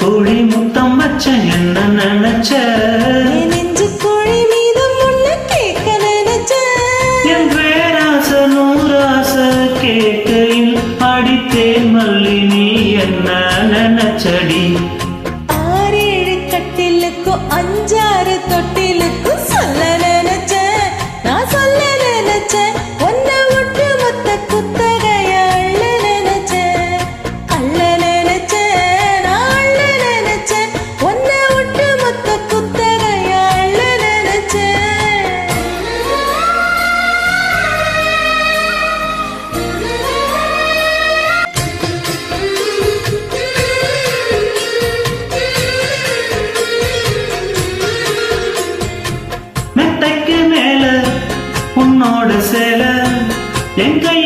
கோழி முத்தம் வச்ச என்ன நினைச்ச நெஞ்சு கோழி மீதம் உள்ள கேட்க நினைச்ச என் பேராச நூறாச கேட்கையில் அடித்தேன் மல்லி நீ என்ன நினைச்சடி 6-7 கட்டிலுக்கும் 5-6 தொட்டிலுக்கும் சொல்ல நினைச்சேன் நான் சொல்ல நினைச்சேன் ஒன்ன விட்டு மொத்த குத்தகைய அள்ள நினைச்சேன் அள்ள நினைச்சேன் நான் அள்ள நினைச்சேன் ஒன்ன விட்டு மொத்த குத்தகைய அள்ள மெத்தைக்கு மேல உன்னோட சேல என் கைய